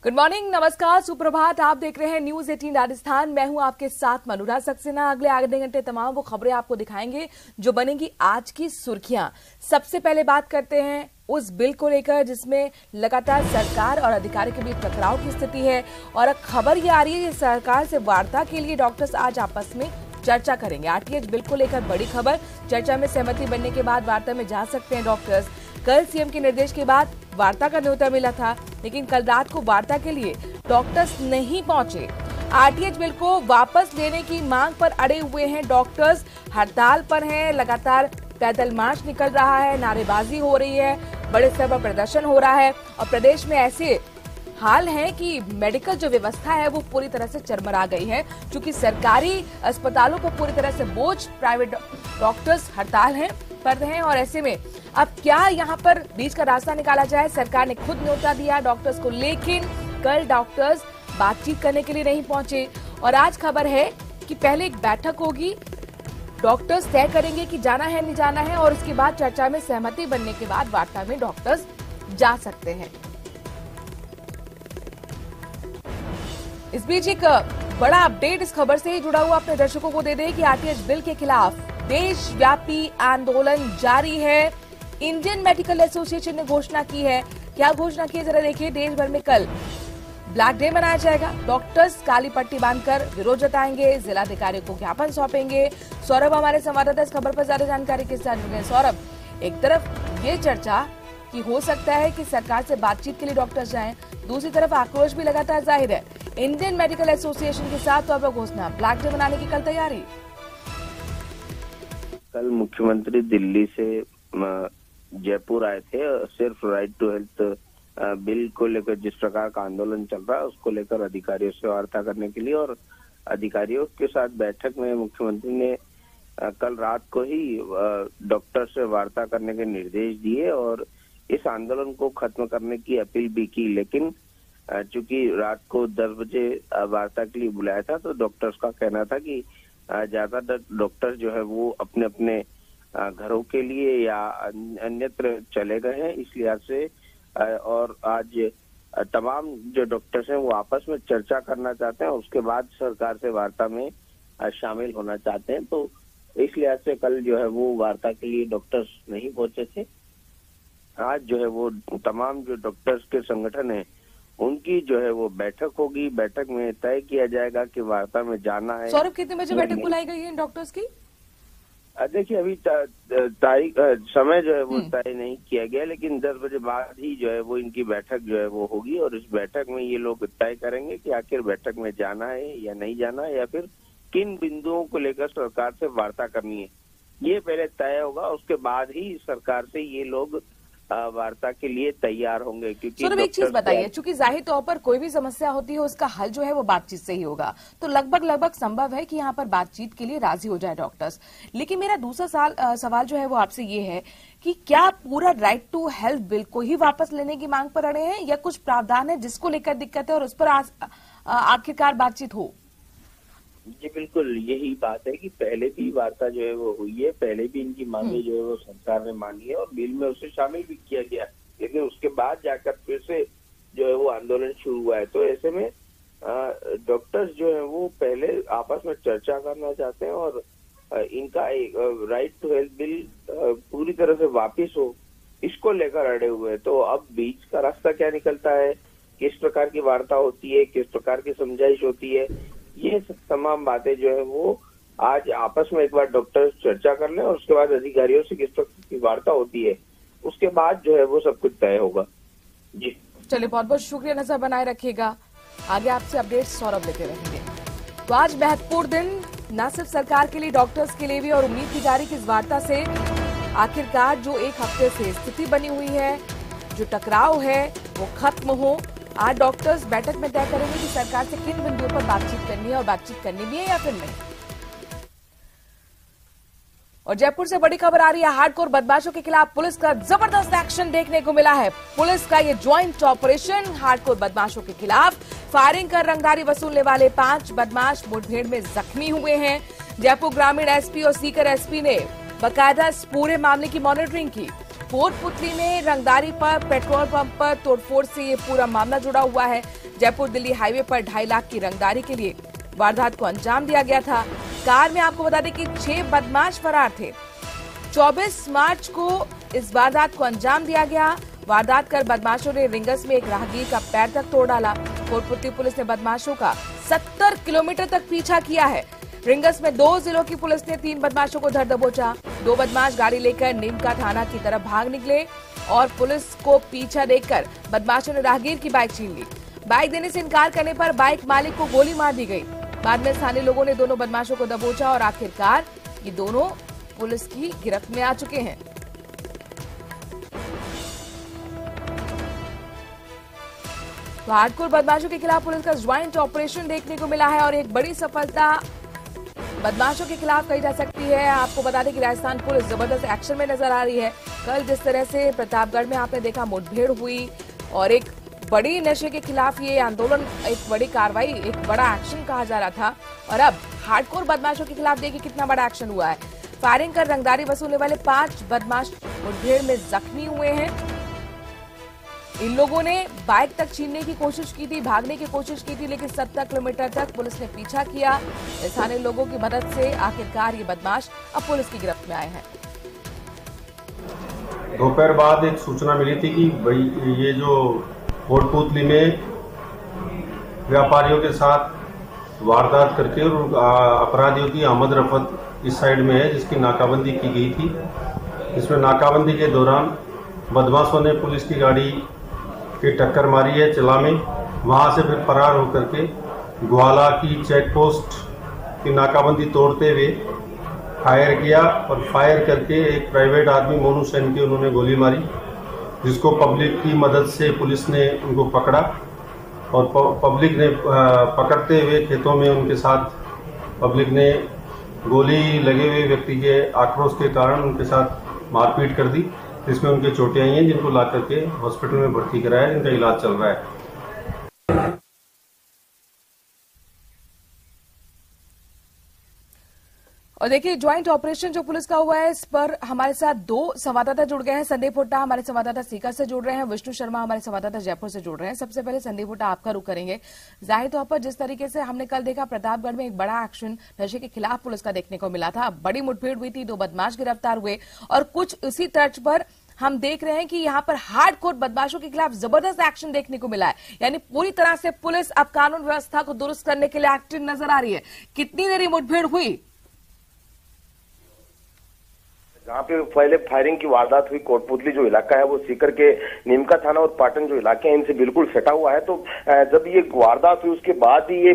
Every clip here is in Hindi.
गुड मॉर्निंग, नमस्कार, सुप्रभात। आप देख रहे हैं न्यूज 18 राजस्थान। मैं हूं आपके साथ मनुरा सक्सेना। अगले आधे घंटे तमाम वो खबरें आपको दिखाएंगे जो बनेंगी आज की सुर्खियां। सबसे पहले बात करते हैं उस बिल को लेकर जिसमें लगातार सरकार और अधिकारी के बीच टकराव की स्थिति है और अब खबर ये आ रही है कि सरकार से वार्ता के लिए डॉक्टर्स आज आपस में चर्चा करेंगे। आरटीएच बिल को लेकर बड़ी खबर, चर्चा में सहमति बनने के बाद वार्ता में जा सकते हैं डॉक्टर्स। कल सीएम के निर्देश के बाद वार्ता का न्योता मिला था, लेकिन कल रात को वार्ता के लिए डॉक्टर्स नहीं पहुंचे। आरटीएच बिल को वापस लेने की मांग पर अड़े हुए हैं डॉक्टर्स, हड़ताल पर हैं, लगातार पैदल मार्च निकल रहा है, नारेबाजी हो रही है, बड़े स्तर पर प्रदर्शन हो रहा है और प्रदेश में ऐसे हाल है कि मेडिकल जो व्यवस्था है वो पूरी तरह से चरमरा गई है, क्योंकि सरकारी अस्पतालों पर पूरी तरह से बोझ, प्राइवेट डॉक्टर्स हड़ताल पर हैं और ऐसे में अब क्या यहाँ पर बीच का रास्ता निकाला जाए। सरकार ने खुद न्योता दिया डॉक्टर्स को, लेकिन कल डॉक्टर्स बातचीत करने के लिए नहीं पहुंचे और आज खबर है कि पहले एक बैठक होगी, डॉक्टर्स तय करेंगे कि जाना है नहीं जाना है और उसके बाद चर्चा में सहमति बनने के बाद वार्ता में डॉक्टर्स जा सकते हैं। इस बीच एक बड़ा अपडेट इस खबर से जुड़ा हुआ अपने दर्शकों को दे दें कि आरटीएच बिल के खिलाफ देशव्यापी आंदोलन जारी है। इंडियन मेडिकल एसोसिएशन ने घोषणा की है। क्या घोषणा की है जरा देखिए। देश भर में कल ब्लैक डे मनाया जाएगा। डॉक्टर्स काली पट्टी बांधकर विरोध जताएंगे, जिलाधिकारियों को ज्ञापन सौंपेंगे। सौरभ हमारे संवाददाता इस खबर पर ज्यादा जानकारी के साथ जुड़े हैं। सौरभ, एक तरफ ये चर्चा कि हो सकता है कि सरकार से बातचीत के लिए डॉक्टर्स जाएं, दूसरी तरफ आक्रोश भी लगातार जाहिर है इंडियन मेडिकल एसोसिएशन के साथ। तो अब घोषणा, ब्लैक डे मनाने की कल तैयारी। कल मुख्यमंत्री दिल्ली से जयपुर आए थे, सिर्फ राइट टू हेल्थ बिल को लेकर जिस प्रकार का आंदोलन चल रहा है उसको लेकर अधिकारियों से वार्ता करने के लिए, और अधिकारियों के साथ बैठक में मुख्यमंत्री ने कल रात को ही डॉक्टर से वार्ता करने के निर्देश दिए और इस आंदोलन को खत्म करने की अपील भी की। लेकिन चूंकि रात को 10 बजे वार्ता के लिए बुलाया था तो डॉक्टर्स का कहना था कि ज्यादातर डॉक्टर जो है वो अपने अपने घरों के लिए या अन्यत्र चले गए हैं, इस लिहाज से और आज तमाम जो डॉक्टर्स हैं वो आपस में चर्चा करना चाहते हैं और उसके बाद सरकार से वार्ता में शामिल होना चाहते हैं। तो इस लिहाज से कल जो है वो वार्ता के लिए डॉक्टर्स नहीं पहुंचे थे। आज जो है वो तमाम जो डॉक्टर्स के संगठन है उनकी जो है वो बैठक होगी। बैठक में तय किया जाएगा कि वार्ता में जाना है। सौरभ, कितने बजे बैठक बुलाई गई है डॉक्टर्स की? देखिए, अभी तारीख समय जो है वो तय नहीं किया गया, लेकिन 10 बजे बाद ही जो है वो इनकी बैठक जो है वो होगी और इस बैठक में ये लोग तय करेंगे कि आखिर बैठक में जाना है या नहीं जाना है या फिर किन बिंदुओं को लेकर सरकार से वार्ता करनी है, ये पहले तय होगा। उसके बाद ही सरकार से ये लोग वार्ता के लिए तैयार होंगे। क्योंकि सर, एक चीज बताइए, चूंकि जाहिर तौर पर कोई भी समस्या होती है उसका हल जो है वो बातचीत से ही होगा, तो लगभग संभव है कि यहाँ पर बातचीत के लिए राजी हो जाए डॉक्टर्स। लेकिन मेरा दूसरा सवाल जो है वो आपसे ये है कि क्या पूरा राइट टू हेल्थ बिल को ही वापस लेने की मांग पर अड़े हैं या कुछ प्रावधान है जिसको लेकर दिक्कत है और उस पर आखिरकार बातचीत हो? जी बिल्कुल, यही बात है कि पहले भी वार्ता जो है वो हुई है, पहले भी इनकी मांगे जो है वो सरकार ने मानी है और बिल में उसे शामिल भी किया गया, लेकिन उसके बाद जाकर फिर से जो है वो आंदोलन शुरू हुआ है। तो ऐसे में डॉक्टर्स जो है वो पहले आपस में चर्चा करना चाहते हैं और इनका राइट टू हेल्थ बिल पूरी तरह से वापिस हो, इसको लेकर अड़े हुए हैं। तो अब बीच का रास्ता क्या निकलता है, किस प्रकार की वार्ता होती है, किस प्रकार की समझाइश होती है, ये तमाम बातें जो है वो आज आपस में एक बार डॉक्टर चर्चा कर लें और उसके बाद अधिकारियों से किस प्रकार की वार्ता होती है, उसके बाद जो है वो सब कुछ तय होगा। जी चलिए, बहुत बहुत शुक्रिया, नजर बनाए रखिएगा। आगे आपसे अपडेट सौरभ लेते रहेंगे। तो आज महत्वपूर्ण दिन न सिर्फ सरकार के लिए, डॉक्टर्स के लिए भी, और उम्मीद की जा रही कि इस वार्ता से आखिरकार जो एक हफ्ते से स्थिति बनी हुई है, जो टकराव है वो खत्म हो। आज डॉक्टर्स बैठक में तय करेंगे कि सरकार से किन बिंदुओं पर बातचीत करनी है और बातचीत करनी भी है या फिर नहीं। और जयपुर से बड़ी खबर आ रही है, हार्डकोर बदमाशों के खिलाफ पुलिस का जबरदस्त एक्शन देखने को मिला है। पुलिस का ये ज्वाइंट ऑपरेशन हार्डकोर बदमाशों के खिलाफ फायरिंग कर रंगदारी वसूलने वाले 5 बदमाश मुठभेड़ में जख्मी हुए हैं। जयपुर ग्रामीण एसपी और सीकर एसपी ने बाकायदा इस पूरे मामले की मॉनिटरिंग की। कोटपुतली में रंगदारी पर पेट्रोल पंप पर तोड़फोड़ से ये पूरा मामला जुड़ा हुआ है। जयपुर दिल्ली हाईवे पर 2.5 लाख की रंगदारी के लिए वारदात को अंजाम दिया गया था। कार में आपको बता दें कि 6 बदमाश फरार थे। 24 मार्च को इस वारदात को अंजाम दिया गया। वारदात कर बदमाशों ने रिंगस में एक राहगीर का पैर तक तोड़ डाला। कोटपुतली पुलिस ने बदमाशों का 70 किलोमीटर तक पीछा किया है। रिंगस में 2 जिलों की पुलिस ने 3 बदमाशों को धर दबोचा। 2 बदमाश गाड़ी लेकर नीमका थाना की तरफ भाग निकले और पुलिस को पीछा देखकर बदमाशों ने राहगीर की बाइक छीन ली। बाइक देने से इनकार करने पर बाइक मालिक को गोली मार दी गई। बाद में स्थानीय लोगों ने दोनों बदमाशों को दबोचा और आखिरकार ये दोनों पुलिस की गिरफ्त में आ चुके हैं। तो हार्डकोर बदमाशों के खिलाफ पुलिस का ज्वाइंट ऑपरेशन देखने को मिला है और एक बड़ी सफलता बदमाशों के खिलाफ कही जा सकती है। आपको बता दें कि राजस्थान पुलिस जबरदस्त एक्शन में नजर आ रही है। कल जिस तरह से प्रतापगढ़ में आपने देखा मुठभेड़ हुई और एक बड़ी नशे के खिलाफ ये आंदोलन, एक बड़ी कार्रवाई, एक बड़ा एक्शन कहा जा रहा था और अब हार्डकोर बदमाशों के खिलाफ देखिए कितना बड़ा एक्शन हुआ है। फायरिंग कर रंगदारी वसूलने वाले 5 बदमाश मुठभेड़ में जख्मी हुए हैं। इन लोगों ने बाइक तक छीनने की कोशिश की थी, भागने की कोशिश की थी, लेकिन 70 किलोमीटर तक पुलिस ने पीछा किया। स्थानीय लोगों की मदद से आखिरकार ये बदमाश अब पुलिस की गिरफ्त में आए हैं। दोपहर बाद एक सूचना मिली थी कि भाई ये जो कोटपुतली में व्यापारियों के साथ वारदात करके और अपराधियों की आमद रफत इस साइड में है, जिसकी नाकाबंदी की गई थी। इसमें नाकाबंदी के दौरान बदमाशों ने पुलिस की गाड़ी की टक्कर मारी है चला में। वहां से फिर फरार होकर के ग्वाला की चेक पोस्ट की नाकाबंदी तोड़ते हुए फायर किया और फायर करके एक प्राइवेट आदमी मोनू सेन की उन्होंने गोली मारी, जिसको पब्लिक की मदद से पुलिस ने उनको पकड़ा और पब्लिक ने पकड़ते हुए खेतों में उनके साथ पब्लिक ने गोली लगे हुए व्यक्ति के आक्रोश के कारण उनके साथ मारपीट कर दी, जिसमें उनके चोटें आई हैं, जिनको ला करके हॉस्पिटल में भर्ती कराया, जिनका इलाज चल रहा है। और देखिए ज्वाइंट ऑपरेशन जो पुलिस का हुआ है, इस पर हमारे साथ 2 संवाददाता जुड़ गए हैं। संदीप हुड्डा हमारे संवाददाता सीकर से जुड़ रहे हैं, विष्णु शर्मा हमारे संवाददाता जयपुर से जुड़ रहे हैं। सबसे पहले संदीप हुड्डा आपका रुख करेंगे। जाहिर तौर पर जिस तरीके से हमने कल देखा प्रतापगढ़ में एक बड़ा एक्शन नशे के खिलाफ पुलिस का देखने को मिला था, बड़ी मुठभेड़ हुई थी, 2 बदमाश गिरफ्तार हुए और कुछ इसी तर्ज पर हम देख रहे हैं कि यहां पर हार्डकोर बदमाशों के खिलाफ जबरदस्त एक्शन देखने को मिला है। यानी पूरी तरह से पुलिस अब कानून व्यवस्था को दुरुस्त करने के लिए एक्टिव नजर आ रही है। कितनी देरी मुठभेड़ हुई? जहाँ पे पहले फायरिंग की वारदात हुई, कोटपुतली जो इलाका है वो सीकर के नीमका थाना और पाटन जो इलाके हैं इनसे बिल्कुल सटा हुआ है। तो जब ये वारदात हुई उसके बाद ही ये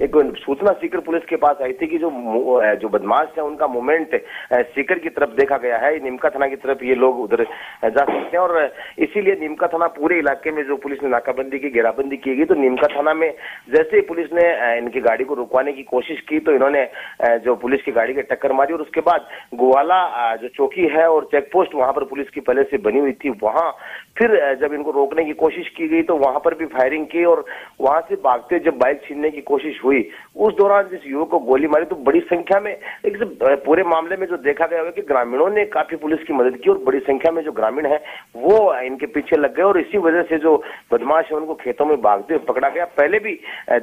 एक सूचना सीकर पुलिस के पास आई थी कि जो बदमाश है उनका मूवमेंट सीकर की तरफ देखा गया है, नीमका थाना की तरफ ये लोग उधर जा सकते हैं और इसीलिए नीमका थाना पूरे इलाके में जो पुलिस ने नाकाबंदी की, घेराबंदी की गई। तो नीमका थाना में जैसे ही पुलिस ने इनकी गाड़ी को रुकवाने की कोशिश की तो इन्होंने जो पुलिस की गाड़ी की टक्कर मारी और उसके बाद ग्वाला जो चौकी है और चेक पोस्ट वहां पर पुलिस की पहले से बनी हुई थी, वहां फिर जब इनको रोकने की कोशिश की गई तो वहां पर भी फायरिंग की और वहां से भागते जब बाइक छीनने की कोशिश हुई उस दौरान जिस युवक को गोली मारी। तो बड़ी संख्या में एक पूरे मामले में जो देखा गया है कि ग्रामीणों ने काफी पुलिस की मदद की और बड़ी संख्या में जो ग्रामीण है वो इनके पीछे लग गए और इसी वजह से जो बदमाश है उनको खेतों में भागते हुए पकड़ा गया। पहले भी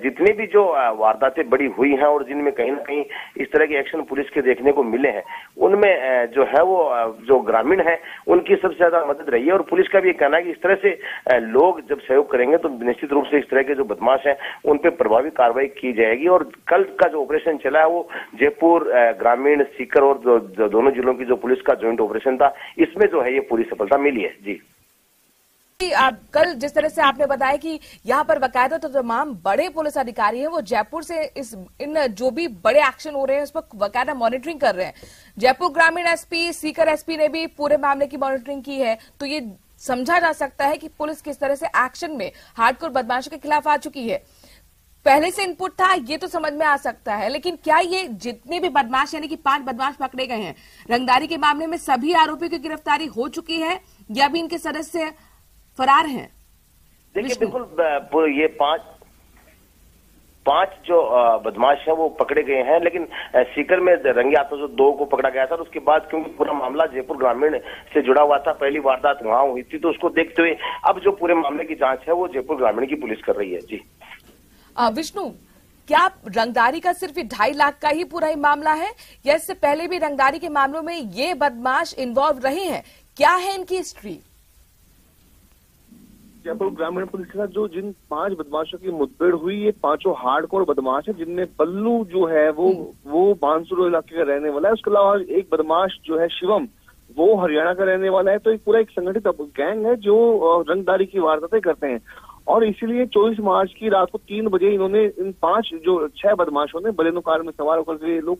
जितनी भी जो वारदातें बड़ी हुई हैं और जिनमें कहीं ना कहीं इस तरह के एक्शन पुलिस के देखने को मिले हैं, उनमें जो है वो जो ग्रामीण है उनकी सबसे ज्यादा मदद रही है। और पुलिस का भी कहना है कि इस तरह से लोग जब सहयोग करेंगे तो निश्चित रूप से इस तरह के जो बदमाश हैं उन पर प्रभावी कार्रवाई की जाएगी। और कल का जो ऑपरेशन चला है वो जयपुर, ग्रामीण, सीकर और जो दोनों जिलों की जो पुलिस का ज्वाइंट ऑपरेशन था, इसमें जो है ये पूरी सफलता मिली है। जी कल जिस तरह से आपने बताया कि यहाँ पर बाकायदा तो तमाम बड़े पुलिस अधिकारी हैं वो जयपुर से इन जो भी बड़े एक्शन हो रहे हैं उस पर बाकायदा मॉनिटरिंग कर रहे हैं। जयपुर ग्रामीण एसपी, सीकर एसपी ने भी पूरे मामले की मॉनिटरिंग की है। तो ये समझा जा सकता है कि पुलिस किस तरह से एक्शन में हार्डकोर बदमाशों के खिलाफ आ चुकी है। पहले से इनपुट था ये तो समझ में आ सकता है, लेकिन क्या ये जितने भी बदमाश यानी कि 5 बदमाश पकड़े गए हैं रंगदारी के मामले में सभी आरोपियों की गिरफ्तारी हो चुकी है या भी इनके सदस्य फरार हैं? देखिए बिल्कुल ये 5 5 जो बदमाश हैं वो पकड़े गए हैं, लेकिन सीकर में रंगे हाथों जो 2 को पकड़ा गया था। और उसके बाद क्योंकि पूरा मामला जयपुर ग्रामीण से जुड़ा हुआ था, पहली वारदात वहां हुई थी, तो उसको देखते हुए अब जो पूरे मामले की जांच है वो जयपुर ग्रामीण की पुलिस कर रही है। जी विष्णु, क्या रंगदारी का सिर्फ 2.5 लाख का ही पूरा ही मामला है या इससे पहले भी रंगदारी के मामलों में ये बदमाश इन्वॉल्व रहे हैं? क्या है इनकी हिस्ट्री? जयपुर ग्रामीण पुलिस के साथ जो जिन 5 बदमाशों की मुठभेड़ हुई, ये 5 हार्डकोर बदमाश है, जिनमें पल्लू जो है वो बांसुरो इलाके का रहने वाला है। उसके अलावा एक बदमाश जो है शिवम, वो हरियाणा का रहने वाला है। तो एक पूरा एक संगठित गैंग है जो रंगदारी की वारदातें करते हैं। और इसीलिए 24 मार्च की रात को 3 बजे इन्होंने इन 6 बदमाशों ने बलेनो कार में सवार होकर के लोग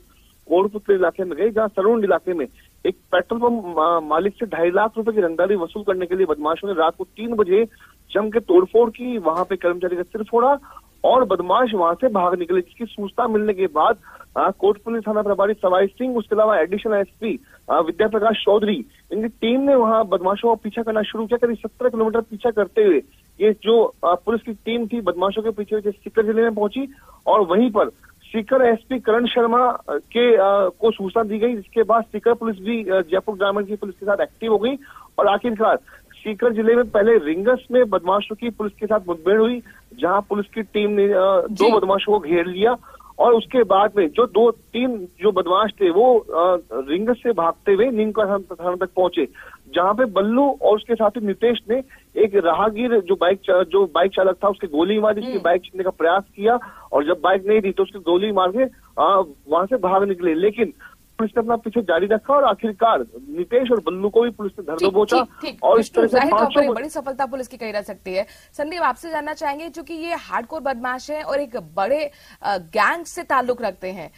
कोटपुतली इलाके में गए, जहां सरुंड इलाके में एक पेट्रोल पंप मालिक से 2.5 लाख रुपए की रंगदारी वसूल करने के लिए बदमाशों ने रात को 3 बजे जम के तोड़फोड़ की, वहां पे कर्मचारी का सिर फोड़ा और बदमाश वहां से भाग निकले। जिसकी सूचना मिलने के बाद कोटपुतली थाना प्रभारी सवाई सिंह, उसके अलावा एडिशनल एसपी विद्या प्रकाश चौधरी, इनकी टीम ने वहां बदमाशों का पीछा करना शुरू किया। करीब 17 किलोमीटर पीछा करते हुए ये जो पुलिस की टीम थी बदमाशों के पीछे सीकर जिले में पहुंची और वहीं पर सीकर एसपी करण शर्मा के को सूचना दी गई। जिसके बाद सीकर पुलिस भी जयपुर ग्रामीण की पुलिस के साथ एक्टिव हो गई और आखिरकार सीकर जिले में पहले रिंगस में बदमाशों की पुलिस के साथ मुठभेड़ हुई, जहां पुलिस की टीम ने 2 बदमाशों को घेर लिया और उसके बाद में जो 2-3 जो बदमाश थे वो रिंगस से भागते हुए नीमका थाना तक पहुंचे, जहां पे बल्लू और उसके साथी नितेश ने एक राहगीर जो बाइक चालक था उसके गोली मारी, उसकी बाइक छीनने का प्रयास किया और जब बाइक नहीं दी तो उसकी गोली मार के वहां से भाग निकले। लेकिन पुलिस ने अपना पीछे जारी रखा और आखिरकार नितेश और बल्लू को भी पुलिस ने धर दबोचा और इस तरह से बड़ी सफलता पुलिस की कही जा सकती है। संदीप, आपसे जानना चाहेंगे, चूंकि ये हार्डकोर बदमाश है और एक बड़े गैंग से ताल्लुक रखते हैं,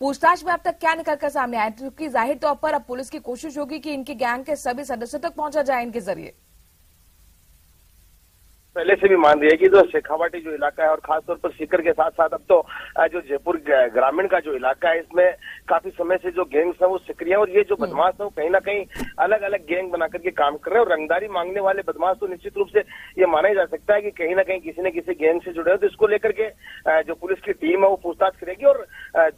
पूछताछ में अब तक क्या निकल कर सामने आया? क्योंकि जाहिर तौर पर अब पुलिस की कोशिश होगी कि इनके गैंग के सभी सदस्यों तक पहुंचा जाए इनके जरिए। पहले से भी मान रही है कि जो शेखावाटी जो इलाका है और खासतौर पर सीकर के साथ साथ अब तो जो जयपुर ग्रामीण का जो इलाका है, इसमें काफी समय से जो गैंग्स हैं वो सक्रिय है और ये जो बदमाश है वो कहीं ना कहीं अलग अलग गैंग बना करके काम कर रहे हैं। और रंगदारी मांगने वाले बदमाश तो निश्चित रूप से ये माना ही जा सकता है कि कहीं ना कहीं किसी न किसी गैंग से जुड़े हो। तो इसको लेकर के जो पुलिस की टीम है वो पूछताछ करेगी और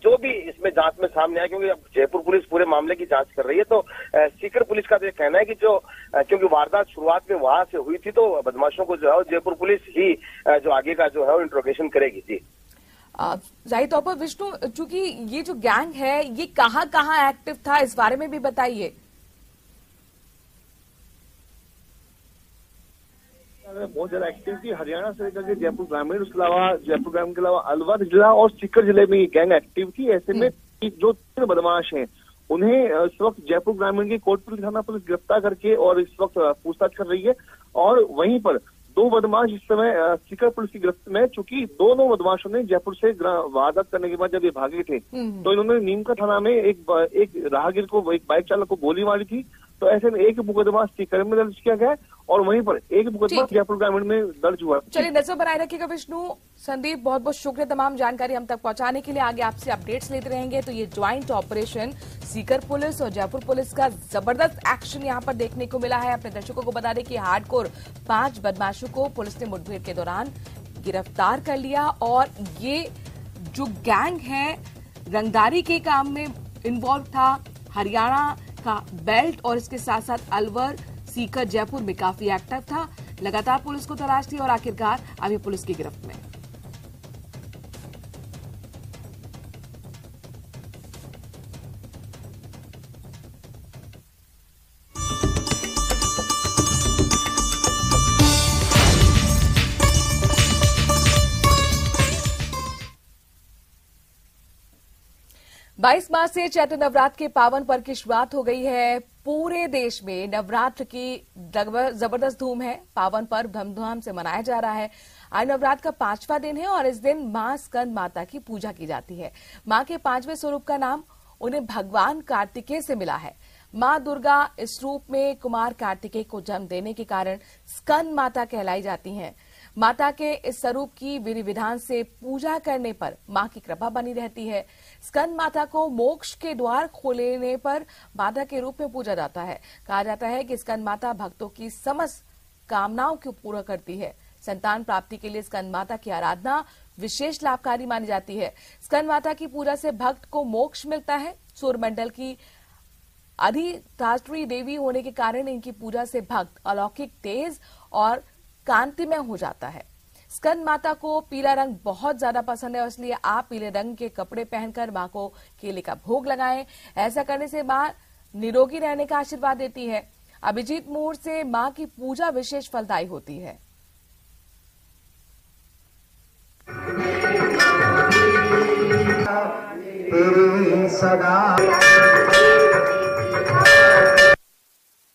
जो भी इसमें जांच में सामने आए, क्योंकि अब जयपुर पुलिस पूरे मामले की जांच कर रही है, तो सीकर पुलिस का तो ये कहना है कि जो क्योंकि वारदात शुरुआत में वहां से हुई थी तो बदमाशों को जो है जयपुर पुलिस ही जो आगे का जो है वो इंट्रोगेशन करेगी। जी जाहिर तौर पर विष्णु, चूंकि ये जो गैंग है ये कहाँ एक्टिव था, इस बारे में भी बताइए। बहुत ज्यादा एक्टिव थी, हरियाणा से लेकर के जयपुर ग्रामीण, उसके अलावा जयपुर ग्रामीण के अलावा अलवर जिला और सीकर जिले में ये गैंग एक्टिव थी। ऐसे में जो 3 बदमाश हैं उन्हें इस वक्त जयपुर ग्रामीण की कोटपुतली थाना पुलिस गिरफ्तार करके और इस वक्त पूछताछ कर रही है। और वहीं पर 2 बदमाश इस समय सीकर पुलिस की गिरफ्त में, चूंकि दोनों बदमाशों ने जयपुर से वारदात करने के बाद जब ये भागे थे तो इन्होंने नीमका थाना में एक राहगीर को, एक बाइक चालक को गोली मारी थी। तो ऐसे में एक मुकदमा सीकर में दर्ज किया गया और वहीं पर एक मुकदमा जयपुर ग्रामीण में दर्ज हुआ। चलिए, नजर बनाए रखिएगा विष्णु। संदीप, बहुत बहुत शुक्रिया तमाम जानकारी हम तक पहुंचाने के लिए। आगे आपसे अपडेट्स लेते रहेंगे। तो ये ज्वाइंट ऑपरेशन सीकर पुलिस और जयपुर पुलिस का जबरदस्त एक्शन यहां पर देखने को मिला है। अपने दर्शकों को बता दें कि हार्डकोर 5 बदमाशों को पुलिस ने मुठभेड़ के दौरान गिरफ्तार कर लिया और ये जो गैंग है रंगदारी के काम में इन्वॉल्व था, हरियाणा का बेल्ट और इसके साथ साथ अलवर, सीकर, जयपुर में काफी एक्टिव था। लगातार पुलिस को तलाश थी और आखिरकार अभी पुलिस की गिरफ्त में। बाईस मार्च से चैत्र नवरात्र के पावन पर्व की शुरुआत हो गई है। पूरे देश में नवरात्र की जबरदस्त धूम है। पावन पर्व धूमधाम से मनाया जा रहा है। आज नवरात्र का 5वां दिन है और इस दिन मां स्कंद माता की पूजा की जाती है। मां के 5वें स्वरूप का नाम उन्हें भगवान कार्तिकेय से मिला है। मां दुर्गा इस रूप में कुमार कार्तिकेय को जन्म देने के कारण स्कंद माता कहलाई जाती हैं। माता के इस स्वरूप की विधि विधान से पूजा करने पर मां की कृपा बनी रहती है। स्कंद माता को मोक्ष के द्वार खोलने पर माता के रूप में पूजा जाता है। कहा जाता है कि स्कंद माता भक्तों की समस्त कामनाओं को पूरा करती है। संतान प्राप्ति के लिए स्कंद माता की आराधना विशेष लाभकारी मानी जाती है। स्कंद माता की पूजा से भक्त को मोक्ष मिलता है। सूर्यमंडल की अधिष्ठात्री देवी होने के कारण इनकी पूजा से भक्त अलौकिक, तेज और कांतिमय हो जाता है। स्कंद माता को पीला रंग बहुत ज्यादा पसंद है, इसलिए आप पीले रंग के कपड़े पहनकर मां को केले का भोग लगाएं। ऐसा करने से मां निरोगी रहने का आशीर्वाद देती है। अभिजीत मुहूर्त से मां की पूजा विशेष फलदायी होती है।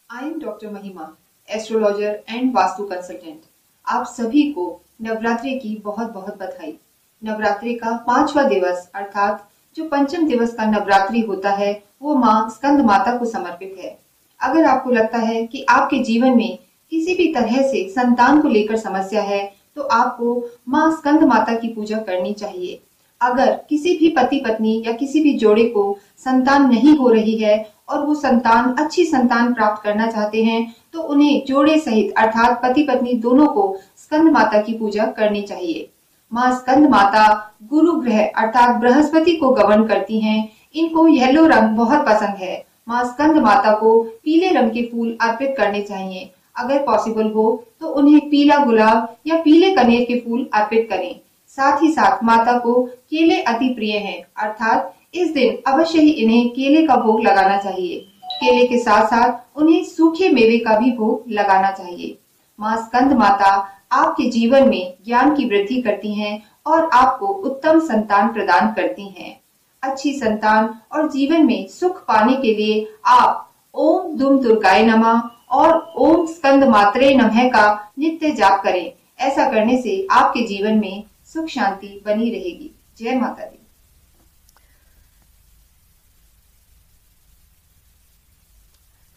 आई एम डॉक्टर महिमा, एस्ट्रोलॉजर एंड वास्तु कंसल्टेंट। आप सभी को नवरात्रि की बहुत बहुत बधाई। नवरात्रि का 5वां दिवस अर्थात जो पंचम दिवस का नवरात्रि होता है वो माँ स्कंद माता को समर्पित है। अगर आपको लगता है कि आपके जीवन में किसी भी तरह से संतान को लेकर समस्या है तो आपको माँ स्कंद माता की पूजा करनी चाहिए। अगर किसी भी पति पत्नी या किसी भी जोड़े को संतान नहीं हो रही है और वो संतान अच्छी संतान प्राप्त करना चाहते हैं तो उन्हें जोड़े सहित अर्थात पति पत्नी दोनों को स्कंद माता की पूजा करनी चाहिए। माँ स्कंद माता गुरु ग्रह अर्थात बृहस्पति को गवर्न करती हैं। इनको येलो रंग बहुत पसंद है। माँ स्कंद माता को पीले रंग के फूल अर्पित करने चाहिए। अगर पॉसिबल हो तो उन्हें पीला गुलाब या पीले कनेर के फूल अर्पित करें। साथ ही साथ माता को केले अति प्रिय हैं, अर्थात इस दिन अवश्य ही इन्हें केले का भोग लगाना चाहिए। केले के साथ साथ उन्हें सूखे मेवे का भी भोग लगाना चाहिए। माँ स्कंद माता आपके जीवन में ज्ञान की वृद्धि करती हैं और आपको उत्तम संतान प्रदान करती हैं। अच्छी संतान और जीवन में सुख पाने के लिए आप ओम दुम दुर्गाय नमः और ओम स्कंद मात्रे नमः का नित्य जाप करें। ऐसा करने से आपके जीवन में सुख शांति बनी रहेगी। जय माता दी।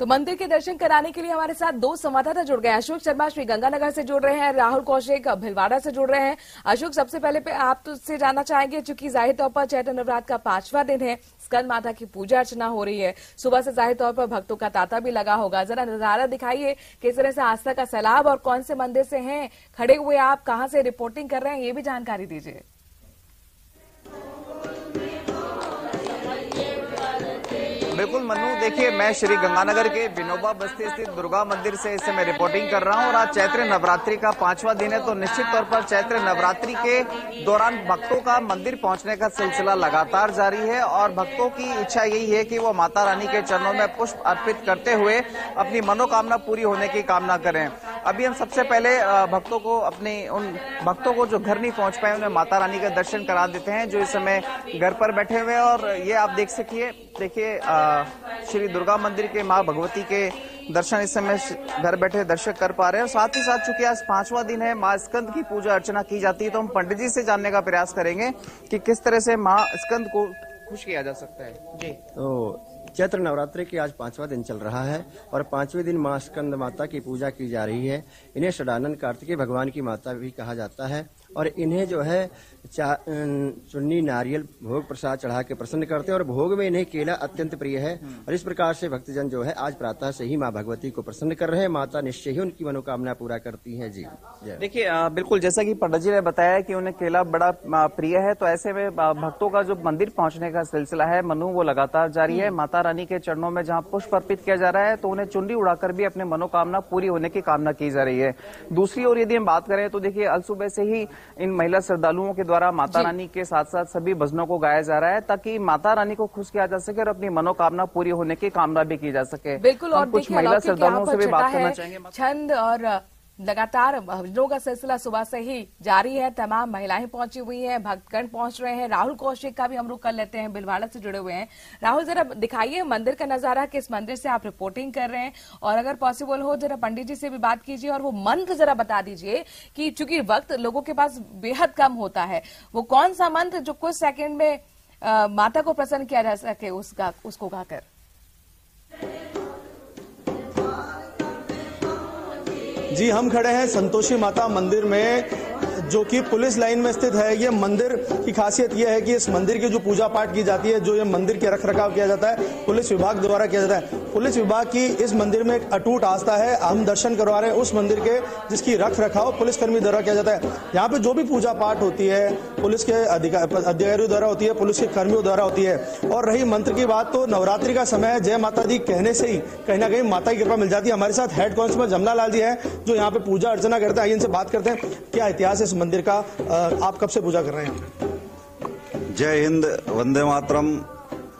तो मंदिर के दर्शन कराने के लिए हमारे साथ दो संवाददाता जुड़ गए हैं। अशोक शर्मा श्री गंगानगर से जुड़ रहे हैं, राहुल कौशिक भिलवाड़ा से जुड़ रहे हैं। अशोक, सबसे पहले आप तुझसे जानना चाहेंगे, चूंकि जाहिर तौर पर चैत्र नवरात्र का 5वां दिन है, स्कंद माता की पूजा अर्चना हो रही है, सुबह से जाहिर तौर पर भक्तों का तांता भी लगा होगा। जरा नजारा दिखाइए, किस तरह से आस्था का सैलाब और कौन से मंदिर से हैं खड़े हुए, आप कहां से रिपोर्टिंग कर रहे हैं, ये भी जानकारी दीजिए। बिल्कुल मनु, देखिए मैं श्री गंगानगर के विनोबा बस्ती स्थित दुर्गा मंदिर से इस समय रिपोर्टिंग कर रहा हूं और आज चैत्र नवरात्रि का 5वां दिन है। तो निश्चित तौर पर चैत्र नवरात्रि के दौरान भक्तों का मंदिर पहुंचने का सिलसिला लगातार जारी है और भक्तों की इच्छा यही है कि वो माता रानी के चरणों में पुष्प अर्पित करते हुए अपनी मनोकामना पूरी होने की कामना करें। अभी हम सबसे पहले भक्तों को उन भक्तों को जो घर नहीं पहुंच पाए उन्हें माता रानी का दर्शन करा देते हैं, जो इस समय घर पर बैठे हुए हैं। और ये आप देखिए श्री दुर्गा मंदिर के मां भगवती के दर्शन इस समय घर बैठे दर्शक कर पा रहे हैं। साथ ही साथ चूंकि आज 5वां दिन है, मां स्कंद की पूजा अर्चना की जाती है, तो हम पंडित जी से जानने का प्रयास करेंगे कि किस तरह से मां स्कंद को खुश किया जा सकता है। जी, तो चैत्र नवरात्रि की आज 5वां दिन चल रहा है और 5वें दिन मां स्कंद माता की पूजा की जा रही है। इन्हें षडानंद कार्तिकेय भगवान की माता भी कहा जाता है और इन्हें जो है चुन्नी नारियल भोग प्रसाद चढ़ा के प्रसन्न करते हैं और भोग में इन्हें केला अत्यंत प्रिय है। और इस प्रकार से भक्तजन जो है आज प्रातः से ही मां भगवती को प्रसन्न कर रहे हैं। माता निश्चय ही उनकी मनोकामना पूरा करती है। जी देखिए, बिल्कुल जैसा कि पंडित जी ने बताया कि उन्हें केला बड़ा प्रिय है, तो ऐसे में भक्तों का जो मंदिर पहुंचने का सिलसिला है मनु वो लगातार जारी है। माता रानी के चरणों में जहां पुष्प अर्पित किया जा रहा है तो उन्हें चुनरी उड़ाकर भी अपने मनोकामना पूरी होने की कामना की जा रही है। दूसरी ओर यदि हम बात करें तो देखिए अलसुबह से ही इन महिला श्रद्धालुओं के द्वारा माता रानी के साथ साथ सभी भजनों को गाया जा रहा है ताकि माता रानी को खुश किया जा सके और अपनी मनोकामना पूरी होने की कामना भी की जा सके। बिल्कुल, और कुछ महिला श्रद्धालुओं से भी बात करना चाहेंगे। छंद और लगातार भजनों का सिलसिला सुबह से ही जारी है। तमाम महिलाएं पहुंची हुई हैं, भक्तगण पहुंच रहे हैं। राहुल कौशिक का भी हम रुख कर लेते हैं, भिलवाड़ा से जुड़े हुए हैं। राहुल, जरा दिखाइए मंदिर का नजारा, किस मंदिर से आप रिपोर्टिंग कर रहे हैं, और अगर पॉसिबल हो जरा पंडित जी से भी बात कीजिए और वो मंत्र जरा बता दीजिए कि चूंकि वक्त लोगों के पास बेहद कम होता है, वो कौन सा मंत्र जो कुछ सेकंड में माता को प्रसन्न किया जा सके उसको गाकर। जी, हम खड़े हैं संतोषी माता मंदिर में जो कि पुलिस लाइन में स्थित है। ये मंदिर की खासियत यह है कि इस मंदिर की जो पूजा पाठ की जाती है, जो ये मंदिर के रख रखाव किया जाता है, पुलिस विभाग द्वारा किया जाता है। पुलिस विभाग की इस मंदिर में एक अटूट आस्था है। हम दर्शन करवा रहे हैं उस मंदिर के जिसकी रख रखाव पुलिसकर्मी द्वारा किया जाता है। यहाँ पे जो भी पूजा पाठ होती है पुलिस के अधिकारियों द्वारा होती है, पुलिस के कर्मियों द्वारा होती है। और रही मंत्र की बात, तो नवरात्रि का समय है, जय माता दी कहने से ही कहीं ना कहीं माता की कृपा मिल जाती है। हमारे साथ हेड कांस्टेबल जमना लाल जी है जो यहाँ पे पूजा अर्चना करते हैं। आइए इनसे बात करते हैं, क्या इतिहास है इस मंदिर का, आप कब से पूजा कर रहे हैं? जय हिंद, वंदे मातरम।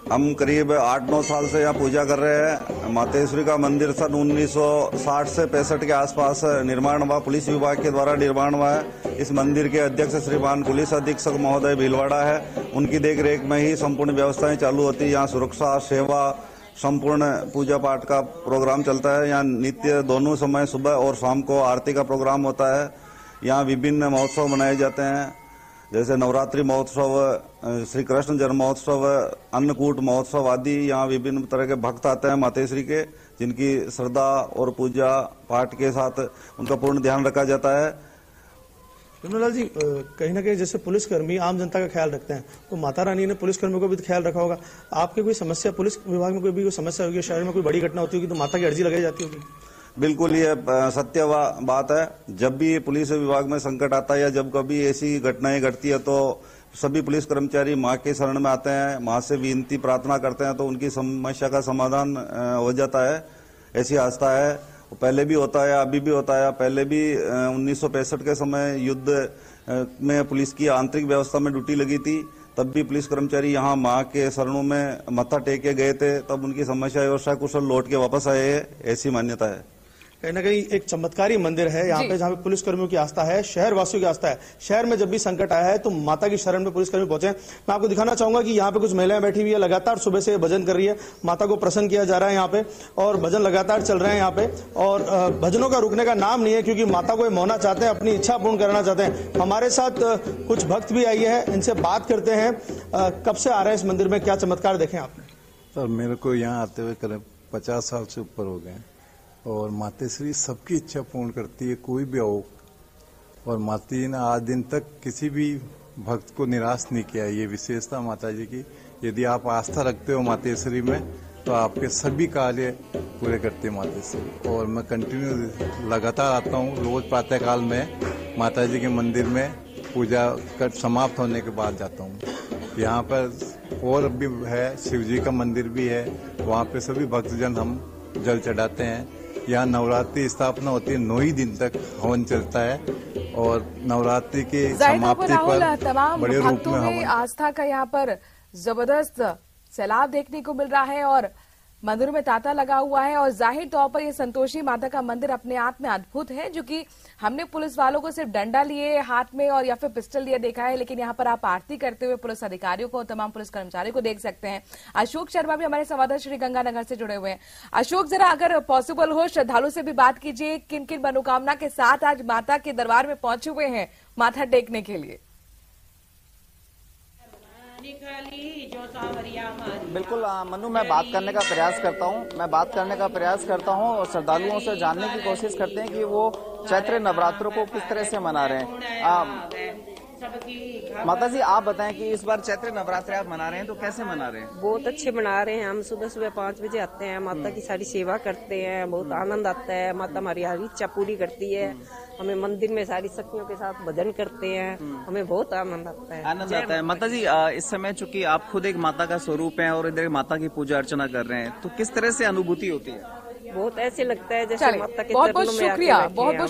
हम करीब 8-9 साल से यहाँ पूजा कर रहे हैं। मातेश्वरी का मंदिर सन 1960 से 65 के आसपास निर्माण हुआ, पुलिस विभाग के द्वारा निर्माण हुआ है। इस मंदिर के अध्यक्ष श्रीमान पुलिस अधीक्षक महोदय भीलवाड़ा है, उनकी देखरेख में ही संपूर्ण व्यवस्थाएं चालू होती है। यहाँ सुरक्षा, सेवा, संपूर्ण पूजा पाठ का प्रोग्राम चलता है। यहाँ नित्य दोनों समय सुबह और शाम को आरती का प्रोग्राम होता है। यहाँ विभिन्न महोत्सव मनाए जाते हैं, जैसे नवरात्रि महोत्सव, श्री कृष्ण जन्म महोत्सव, अन्नकूट महोत्सव आदि। यहाँ विभिन्न तरह के भक्त आते हैं मातेश्वरी के, जिनकी श्रद्धा और पूजा पाठ के साथ उनका पूर्ण ध्यान रखा जाता है। जमनालाल जी, कहीं ना कहीं जैसे पुलिसकर्मी आम जनता का ख्याल रखते हैं, तो माता रानी ने पुलिसकर्मियों का भी ख्याल रखा होगा। आपके कोई समस्या, पुलिस विभाग में कोई समस्या होगी, शहर में कोई बड़ी घटना होती होगी तो माता की अर्जी लगाई जाती होगी? बिल्कुल, ये सत्य बात है। जब भी पुलिस विभाग में संकट आता है या जब कभी ऐसी घटनाएं घटती है तो सभी पुलिस कर्मचारी मां के शरण में आते हैं, मां से विनती प्रार्थना करते हैं, तो उनकी समस्या का समाधान हो जाता है। ऐसी आस्था है, पहले भी होता है, अभी भी होता है। पहले भी 1965 के समय युद्ध में पुलिस की आंतरिक व्यवस्था में ड्यूटी लगी थी, तब भी पुलिस कर्मचारी यहाँ माँ के शरणों में मत्था टेक के गए थे, तब उनकी समस्या व्यवस्था कुशल लौट के वापस आए हैं, ऐसी मान्यता है। कहीं ना कहीं एक चमत्कारी मंदिर है यहाँ पे, जहाँ पे पुलिसकर्मियों की आस्था है, शहर वासियों की आस्था है। शहर में जब भी संकट आया है तो माता की शरण में पुलिसकर्मी पहुंचे। मैं आपको दिखाना चाहूंगा कि यहाँ पे कुछ महिलाएं बैठी हुई है, लगातार सुबह से भजन कर रही है, माता को प्रसन्न किया जा रहा है यहाँ पे, और भजन लगातार चल रहे हैं यहाँ पे। और भजनों का रुकने का नाम नहीं है, क्योंकि माता को मोहना चाहते हैं, अपनी इच्छा पूर्ण करना चाहते हैं। हमारे साथ कुछ भक्त भी आई है, इनसे बात करते हैं। कब से आ रहे हैं इस मंदिर में, क्या चमत्कार देखे आपने? सर, मेरे को यहाँ आते हुए करीब 50 साल से ऊपर हो गए, और मातेश्वरी सबकी इच्छा पूर्ण करती है, कोई भी हो। और माता जी ने आज दिन तक किसी भी भक्त को निराश नहीं किया। ये विशेषता माता जी की, यदि आप आस्था रखते हो मातेश्वरी में तो आपके सभी कार्य पूरे करती है मातेश्वरी। और मैं कंटिन्यू लगातार आता हूँ, रोज प्रातःकाल में माता जी के मंदिर में पूजा कर समाप्त होने के बाद जाता हूँ। यहाँ पर और भी है, शिव जी का मंदिर भी है, वहाँ पे सभी भक्तजन हम जल चढ़ाते हैं। यहाँ नवरात्रि स्थापना होती है, 9 ही दिन तक हवन चलता है, और नवरात्रि के समाप्ति पर तमाम बड़े रूप भक्तों में में आस्था का यहाँ पर जबरदस्त सैलाब देखने को मिल रहा है, और मंदिर में तांता लगा हुआ है। और जाहिर तौर पर ये संतोषी माता का मंदिर अपने आप में अद्भुत है, जो कि हमने पुलिस वालों को सिर्फ डंडा लिए हाथ में और या फिर पिस्टल लिए देखा है, लेकिन यहाँ पर आप आरती करते हुए पुलिस अधिकारियों को, तमाम पुलिस कर्मचारियों को देख सकते हैं। अशोक शर्मा भी हमारे संवाददाता श्री गंगानगर से जुड़े हुए हैं। अशोक, जरा अगर पॉसिबल हो श्रद्धालु से भी बात कीजिए, किन किन मनोकामना के साथ आज माता के दरबार में पहुंचे हुए हैं माथा टेकने के लिए? बिल्कुल मनु, मैं बात करने का प्रयास करता हूँ और श्रद्धालुओं से जानने की कोशिश करते हैं कि वो चैत्र नवरात्रों को किस तरह से मना रहे हैं। माता जी, आप बताएं कि इस बार चैत्र नवरात्रि आप मना रहे हैं तो कैसे मना रहे हैं? बहुत अच्छे मना रहे हैं। हम सुबह सुबह 5 बजे आते हैं, माता की सारी सेवा करते हैं, बहुत आनंद आता है। माता हमारी हर इच्छा पूरी करती है। हमें मंदिर में सारी शक्तियों के साथ भजन करते हैं, हमें बहुत आनंद आता है। माता जी, इस समय चूंकि आप खुद एक माता का स्वरूप हैं और इधर माता की पूजा अर्चना कर रहे हैं, तो किस तरह से अनुभूति होती है? बहुत ऐसे लगता है जैसे माता के बहुत बहुत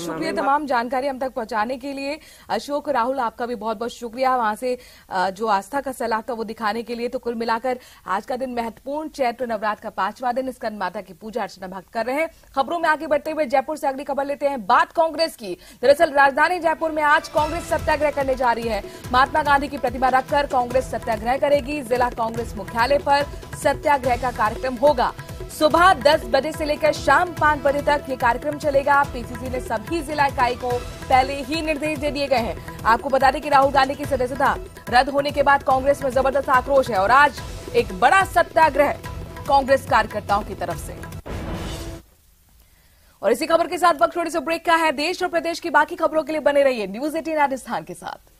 शुक्रिया तमाम जानकारी हम तक पहुंचाने के लिए। अशोक, राहुल, आपका भी बहुत बहुत शुक्रिया वहां से जो आस्था का सैलाब था वो दिखाने के लिए। तो कुल मिलाकर आज का दिन महत्वपूर्ण, चैत्र नवरात्र का 5वां दिन, स्कंद माता की पूजा अर्चना भक्त कर रहे हैं। खबरों में आगे बढ़ते हुए जयपुर से अगली खबर लेते हैं, बात कांग्रेस की। दरअसल राजधानी जयपुर में आज कांग्रेस सत्याग्रह करने जा रही है। महात्मा गांधी की प्रतिमा रखकर कांग्रेस सत्याग्रह करेगी। जिला कांग्रेस मुख्यालय पर सत्याग्रह का कार्यक्रम होगा। सुबह 10 बजे से लेकर शाम 5 बजे तक ये कार्यक्रम चलेगा। पीसीसी ने सभी जिला इकाई को पहले ही निर्देश दे दिए गए हैं। आपको बता दें कि राहुल गांधी की सदस्यता रद्द होने के बाद कांग्रेस में जबरदस्त आक्रोश है और आज एक बड़ा सत्याग्रह कांग्रेस कार्यकर्ताओं की तरफ से। और इसी खबर के साथ वक्त थोड़ी सी ब्रेक का है। देश और प्रदेश की बाकी खबरों के लिए बने रहिए न्यूज़ 18 राजस्थान के साथ।